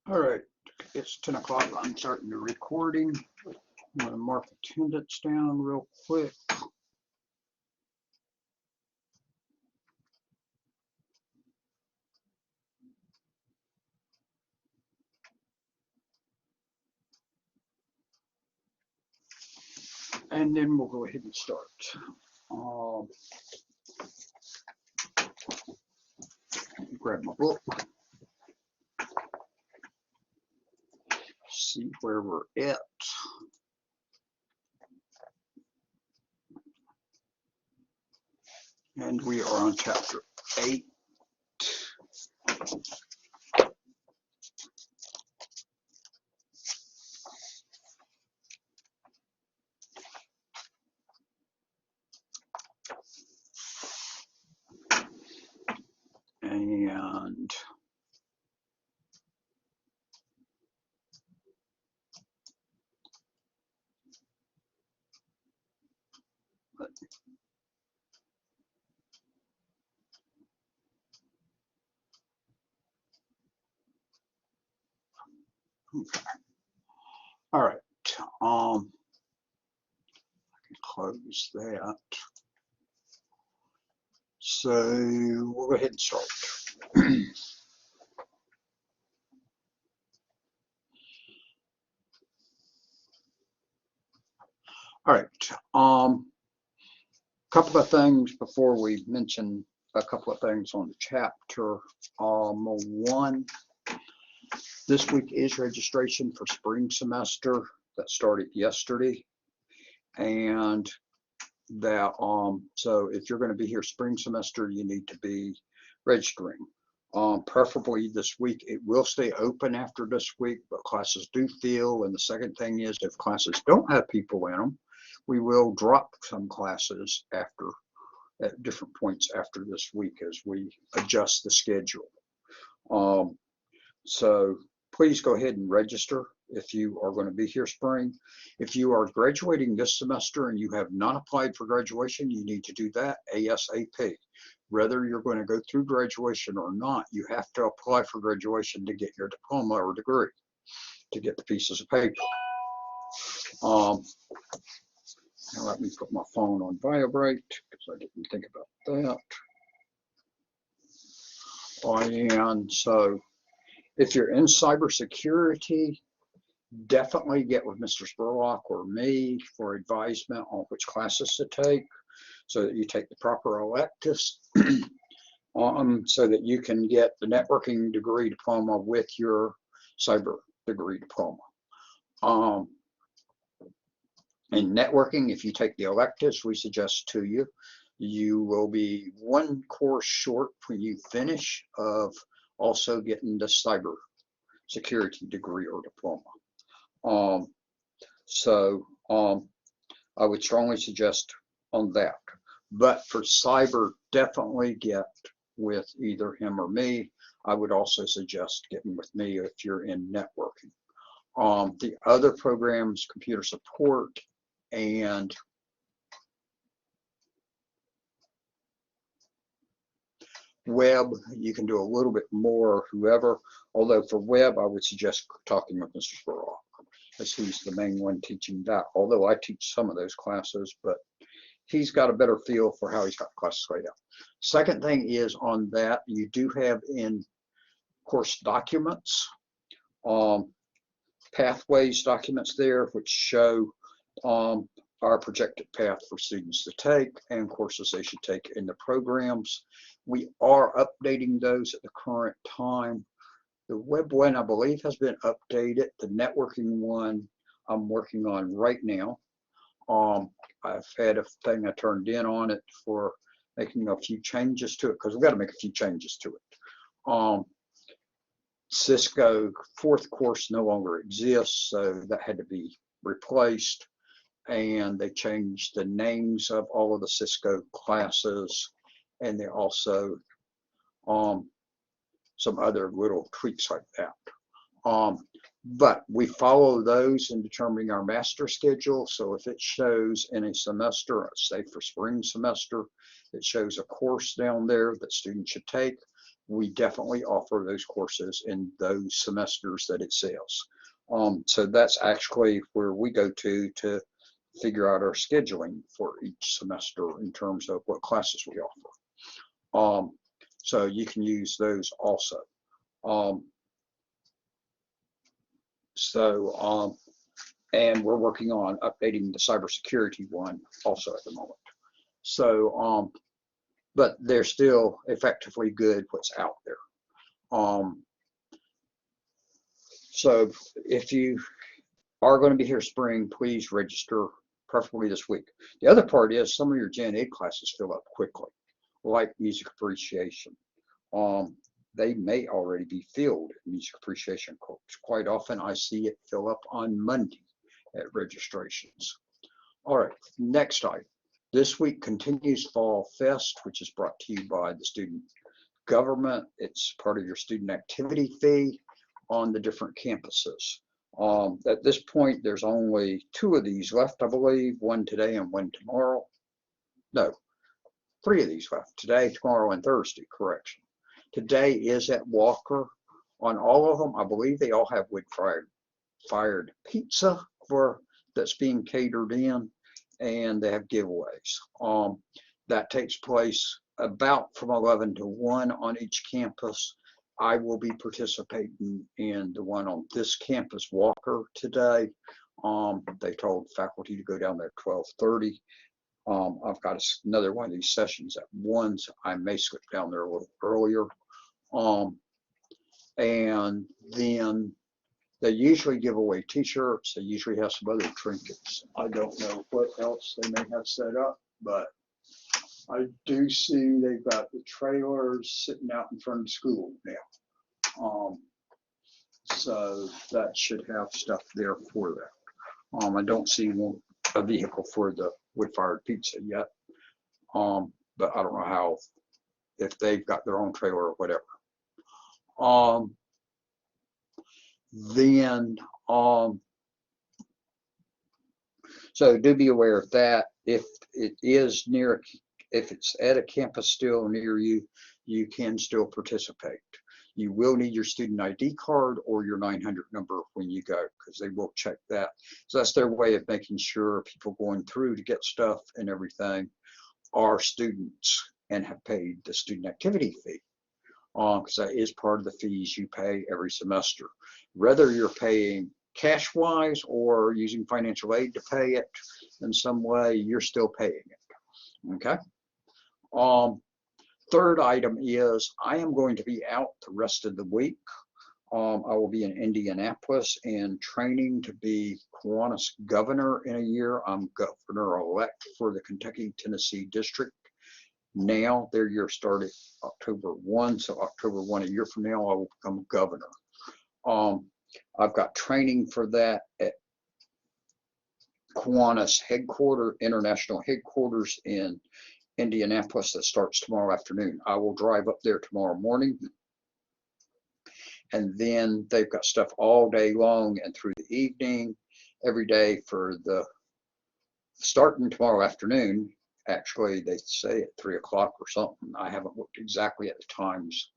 All right, it's 10 o'clock. I'm starting the recording. I'm going to mark attendance down real quick. And then we'll go ahead and start. Grab my book. See where we're at. And we are on chapter 8. And okay. All right. I can close that. So we'll go ahead and start. All right. Couple of things before we mention a couple of things on the chapter. One, this week is registration for spring semester that started yesterday, and that so if you're going to be here spring semester, you need to be registering. Preferably this week. It will stay open after this week, but classes do fill. And the second thing is, if classes don't have people in them, we will drop some classes after at different points after this week as we adjust the schedule. So please go ahead and register if you are going to be here spring. If you are graduating this semester and you have not applied for graduation, you need to do that ASAP. Whether you're going to go through graduation or not, you have to apply for graduation to get your diploma or degree, to get the pieces of paper. Now let me put my phone on vibrate because I didn't think about that. And so if you're in cybersecurity, definitely get with Mr. Spurlock or me for advisement on which classes to take so that you take the proper electives so that you can get the networking degree diploma with your cyber degree diploma. In networking, if you take the electives we suggest to you, you will be one course short when you finish of also getting the cyber security degree or diploma. I would strongly suggest on that. But for cyber, definitely get with either him or me. I would also suggest getting with me if you're in networking. The other programs, computer support and web, you can do a little bit more, whoever. Although for web, I would suggest talking with Mr. Spurlock, as he's the main one teaching that. Although I teach some of those classes, but he's got a better feel for how he's got classes laid out. Second thing is on that, you do have in course documents, pathways documents there, which show our projected path for students to take and courses they should take in the programs. We are updating those at the current time. The web one, I believe, has been updated. The networking one I'm working on right now. I've had a thing I turned in on it for making a few changes to it because we've got to make a few changes to it. Cisco fourth course no longer exists, so that had to be replaced. And they changed the names of all of the Cisco classes, and they also some other little tweaks like that. But we follow those in determining our master schedule. So if it shows in a semester, say for spring semester, it shows a course down there that students should take, we definitely offer those courses in those semesters that it says. So that's actually where we go to figure out our scheduling for each semester in terms of what classes we offer. So you can use those also. And we're working on updating the cybersecurity one also at the moment. So, but they're still effectively good what's out there. So if you are going to be here spring, please register, preferably this week. The other part is some of your Gen Ed classes fill up quickly, like music appreciation. They may already be filled in music appreciation course. Quite often I see it fill up on Monday at registrations. All right, next item. This week continues Fall Fest, which is brought to you by the student government. It's part of your student activity fee on the different campuses. At this point, there's only 2 of these left, I believe, one today and one tomorrow. No, 3 of these left, today, tomorrow, and Thursday, correction. Today is at Walker. On all of them, I believe they all have wood-fired pizza that's being catered in, and they have giveaways. That takes place about from 11 to 1 on each campus. I will be participating in the one on this campus, Walker, today. They told faculty to go down there at 12:30. I've got another one of these sessions at 1, so I may slip down there a little earlier. And then they usually give away t-shirts. They usually have some other trinkets. I don't know what else they may have set up, but I do see they've got the trailers sitting out in front of the school now. So that should have stuff there for that. I don't see a vehicle for the wood-fired pizza yet, but I don't know how, if they've got their own trailer or whatever. So do be aware of that. If it is near, if it's at a campus still near you, you can still participate. You will need your student ID card or your 900 number when you go, because they will check that. So that's their way of making sure people going through to get stuff and everything are students and have paid the student activity fee. Because that is part of the fees you pay every semester. Whether you're paying cash-wise or using financial aid to pay it in some way, you're still paying it. Okay. Third item is I am going to be out the rest of the week. I will be in Indianapolis and training to be Kiwanis governor in a year. I'm governor-elect for the Kentucky-Tennessee district. Now their year started October 1, so October 1 a year from now I will become governor. I've got training for that at Kiwanis international headquarters in Indianapolis that starts tomorrow afternoon. I will drive up there tomorrow morning, and then they've got stuff all day long and through the evening, every day for the starting tomorrow afternoon. Actually, they say at 3 o'clock or something. I haven't looked exactly at the times.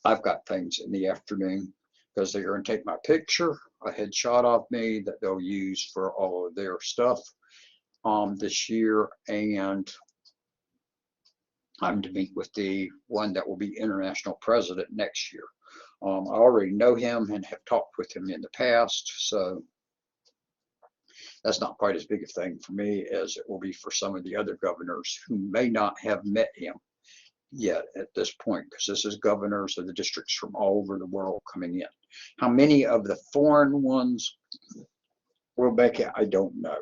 I've got things in the afternoon because they're going to take my picture, a headshot of me that they'll use for all of their stuff this year, and I'm to meet with the one that will be international president next year. I already know him and have talked with him in the past, so that's not quite as big a thing for me as it will be for some of the other governors who may not have met him yet at this point, because this is governors of the districts from all over the world coming in. How many of the foreign ones will make it, I don't know.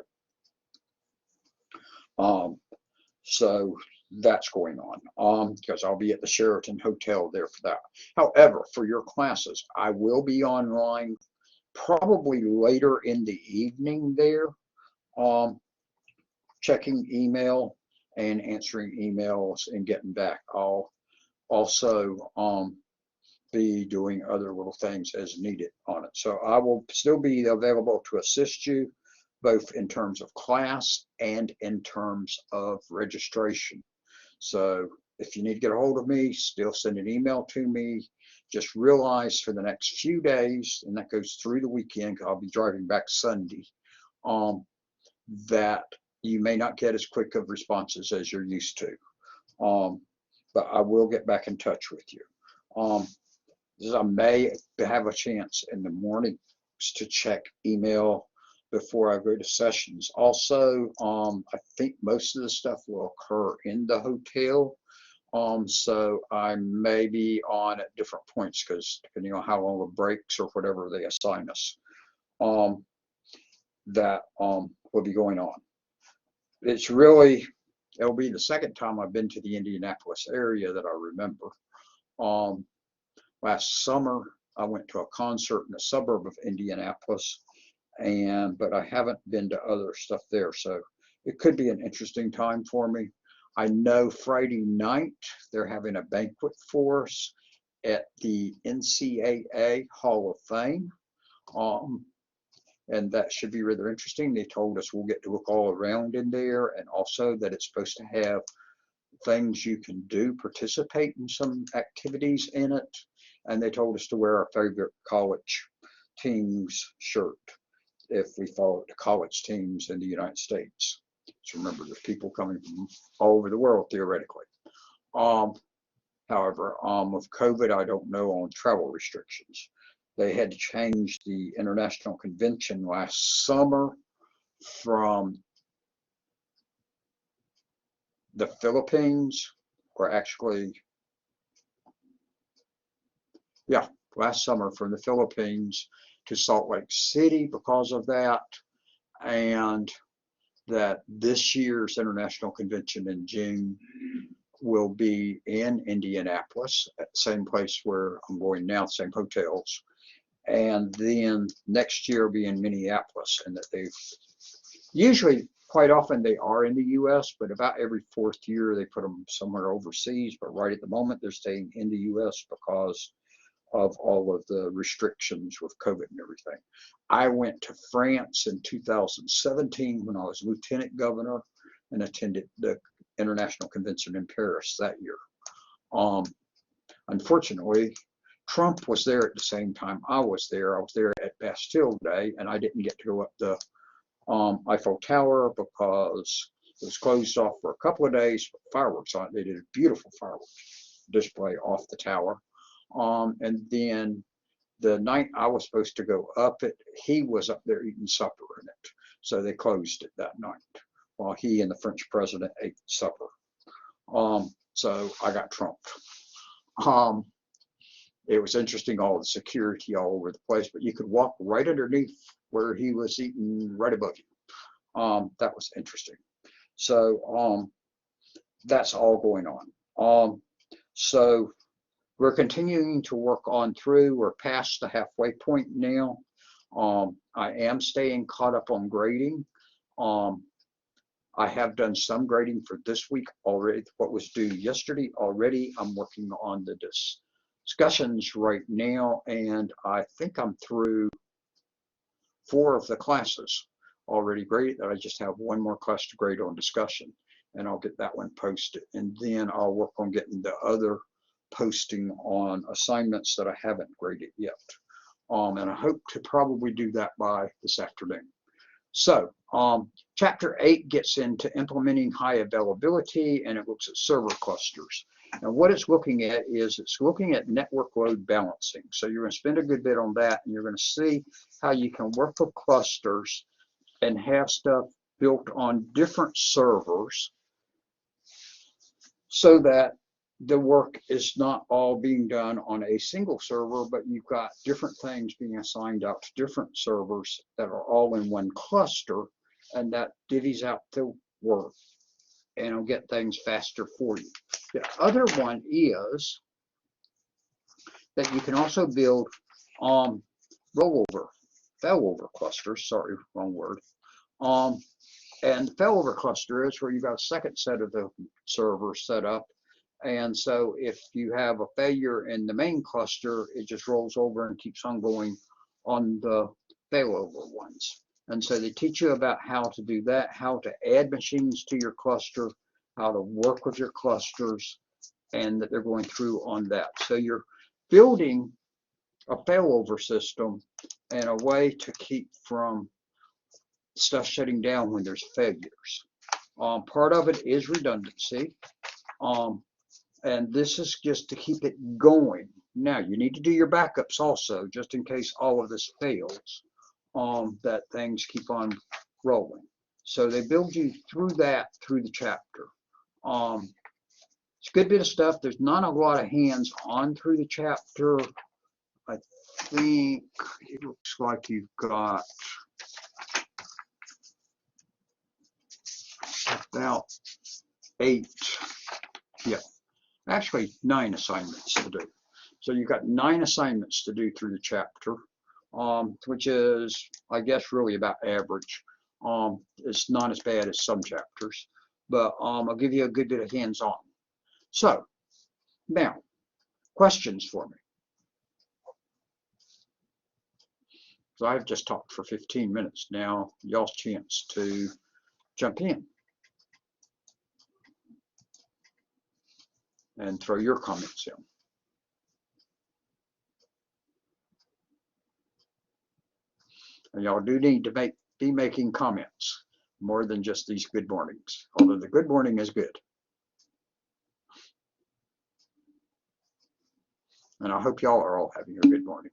So that's going on because I'll be at the Sheraton Hotel there for that. However, for your classes, I will be online probably later in the evening there, checking email and answering emails and getting back. I'll also be doing other little things as needed on it. So I will still be available to assist you both in terms of class and in terms of registration. So if you need to get a hold of me, still send an email to me. Just realize for the next few days, and that goes through the weekend, 'cause I'll be driving back Sunday, that you may not get as quick of responses as you're used to. But I will get back in touch with you. I may have a chance in the mornings to check email before I go to sessions. Also, I think most of the stuff will occur in the hotel. So I may be on at different points, because depending on how long the breaks or whatever they assign us, that will be going on. It'll be the second time I've been to the Indianapolis area that I remember. Last summer, I went to a concert in a suburb of Indianapolis, but I haven't been to other stuff there. So it could be an interesting time for me. I know Friday night they're having a banquet for us at the NCAA Hall of Fame. And that should be rather interesting. They told us we'll get to look all around in there, and also that it's supposed to have things you can do, participate in some activities in it. And they told us to wear our favorite college team's shirt if we follow the college teams in the United States. So remember, there's people coming from all over the world, theoretically. However, with COVID, I don't know on travel restrictions. They had to change the international convention last summer from the Philippines, or actually, yeah, last summer from the Philippines to Salt Lake City because of that, and that this year's international convention in June will be in Indianapolis, at the same place where I'm going now, same hotels, and then next year will be in Minneapolis. And that they've usually, quite often they are in the US, but about every 4th year they put them somewhere overseas. But right at the moment they're staying in the US because of all of the restrictions with COVID and everything. I went to France in 2017 when I was lieutenant governor and attended the international convention in Paris that year. Unfortunately, Trump was there at the same time I was there. I was there at Bastille Day, and I didn't get to go up the Eiffel Tower because it was closed off for a couple of days. Fireworks on it. They did a beautiful fireworks display off the tower. And then the night I was supposed to go up it, he was up there eating supper in it. So they closed it that night while he and the French president ate supper. So I got trumped. It was interesting, all the security all over the place, but you could walk right underneath where he was eating right above you. That was interesting. So that's all going on. So we're continuing to work on through. We're past the halfway point now. I am staying caught up on grading. I have done some grading for this week already, what was due yesterday already. I'm working on the discussions right now, and I think I'm through 4 of the classes already graded. I just have one more class to grade on discussion, and I'll get that one posted. And then I'll work on getting the other posting on assignments that I haven't graded yet. And I hope to probably do that by this afternoon. So chapter 8 gets into implementing high availability, and it looks at server clusters. And what it's looking at is it's looking at network load balancing. So you're going to spend a good bit on that, and you're going to see how you can work with clusters and have stuff built on different servers so that the work is not all being done on a single server, but you've got different things being assigned out to different servers that are all in one cluster, and that divvies out the work and it'll get things faster for you. The other one is that you can also build failover clusters, sorry, wrong word. And the failover cluster is where you've got a second set of the servers set up. And so if you have a failure in the main cluster, it just rolls over and keeps on going on the failover ones. And so they teach you about how to do that, how to add machines to your cluster, how to work with your clusters, and that they're going through on that. So you're building a failover system and a way to keep from stuff shutting down when there's failures. Part of it is redundancy, and this is just to keep it going. Now, you need to do your backups also, just in case all of this fails, that things keep on rolling. So they build you through that, through the chapter. It's a good bit of stuff. There's not a lot of hands-on through the chapter. I think it looks like you've got about 8, yeah, actually 9 assignments to do. So you've got 9 assignments to do through the chapter, which is, I guess, really about average. It's not as bad as some chapters, but I'll give you a good bit of hands-on. So now, questions for me. So I've just talked for 15 minutes. Now, y'all's chance to jump in and throw your comments in. And y'all do need to be making comments more than just these good mornings, although the good morning is good. And I hope y'all are all having a good morning.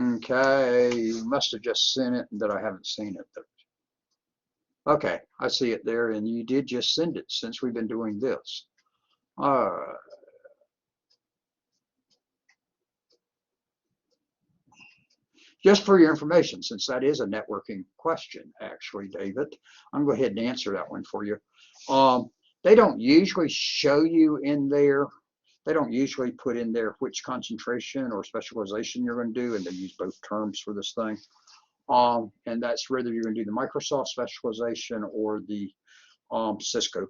Okay, you must have just sent it that I haven't seen it. Okay, I see it there, and you did just send it since we've been doing this. Just for your information, since that is a networking question, actually, David, I'm going to go ahead and answer that one for you. They don't usually show you in there, they don't usually put in there which concentration or specialization you're going to do, and they use both terms for this thing. And that's whether you're going to do the Microsoft specialization or the Cisco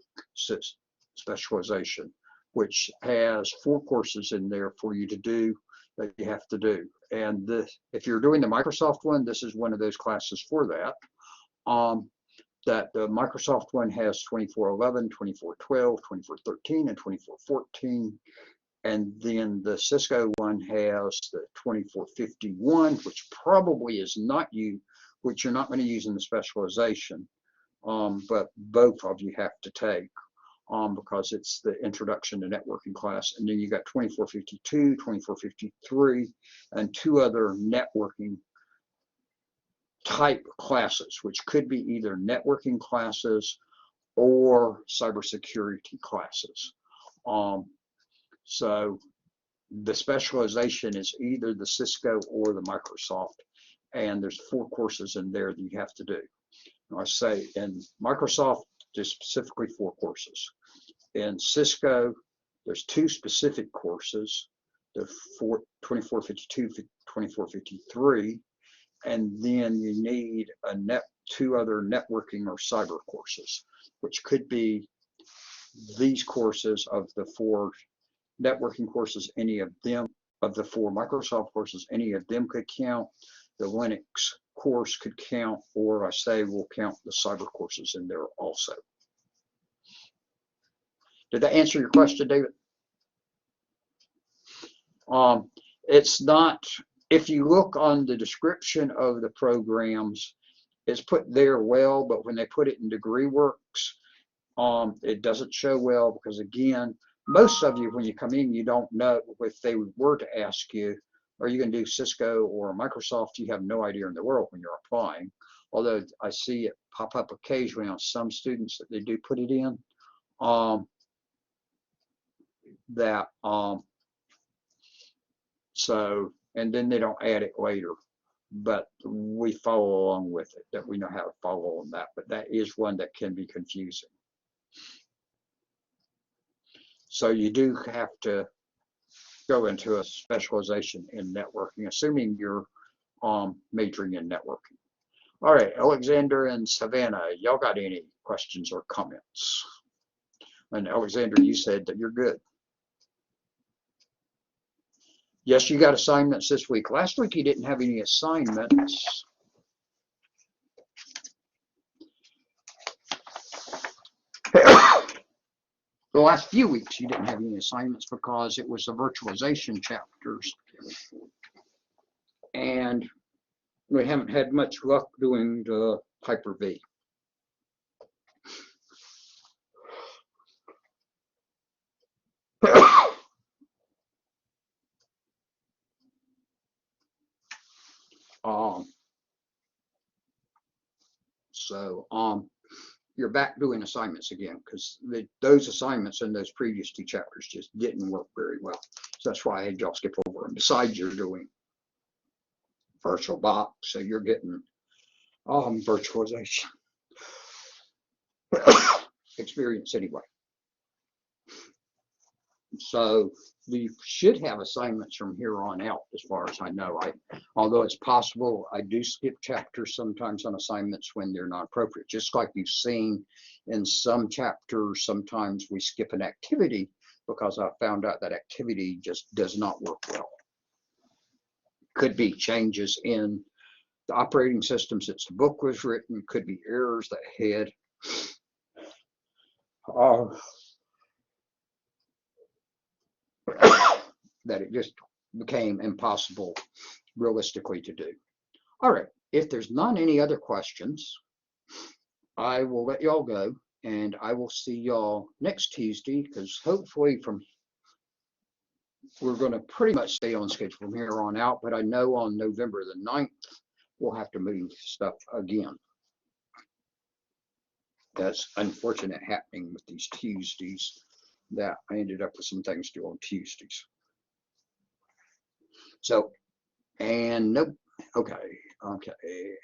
specialization, which has 4 courses in there for you to do that you have to do. And if you're doing the Microsoft one, this is one of those classes for that. That the Microsoft one has 2411, 2412, 2413, and 2414. And then the Cisco one has the 2451, which probably is not which you're not going to use in the specialization, but both of you have to take because it's the introduction to networking class. And then you got 2452, 2453, and 2 other networking type classes, which could be either networking classes or cybersecurity classes. So the specialization is either the Cisco or the Microsoft, and there's 4 courses in there that you have to do. And I say in Microsoft, there's specifically 4 courses. In Cisco, there's 2 specific courses, the 2452, 2453, and then you need 2 other networking or cyber courses, which could be these courses of the 4 networking courses. Any of them, of the 4 Microsoft courses, any of them could count. The Linux course could count, or I say we'll count the cyber courses in there also. Did that answer your question, David? It's not, if you look on the description of the programs, it's put there well, but when they put it in DegreeWorks, it doesn't show well because, again, most of you, when you come in, you don't know if they were to ask you, are you going to do Cisco or Microsoft? You have no idea in the world when you're applying. Although I see it pop up occasionally on some students that they do put it in. So, and then they don't add it later, but we follow along with it, that we know how to follow on that. But that is one that can be confusing. So you do have to go into a specialization in networking, assuming you're majoring in networking. All right, Alexander and Savannah, y'all got any questions or comments? And Alexander, you said that you're good. Yes, you got assignments this week. Last week you didn't have any assignments. Hey, the last few weeks you didn't have any assignments because it was the virtualization chapters. And we haven't had much luck doing the Hyper-V. So you're back doing assignments again because those assignments in those previous two chapters just didn't work very well. So that's why I had y'all skip over them. Besides, you're doing VirtualBox, so you're getting virtualization experience anyway. So we should have assignments from here on out, as far as I know. Although it's possible I do skip chapters sometimes on assignments when they're not appropriate. Just like you've seen in some chapters, sometimes we skip an activity because I found out that activity just does not work well. Could be changes in the operating system since the book was written. Could be errors that had. That it just became impossible realistically to do. All right, if there's not any other questions, I will let y'all go, and I will see y'all next Tuesday, because hopefully we're going to pretty much stay on schedule from here on out, but I know on November the 9th, we'll have to move stuff again. That's unfortunate happening with these Tuesdays, that I ended up with some things to do on Tuesdays. So, and nope, okay,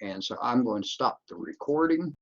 and so I'm going to stop the recording.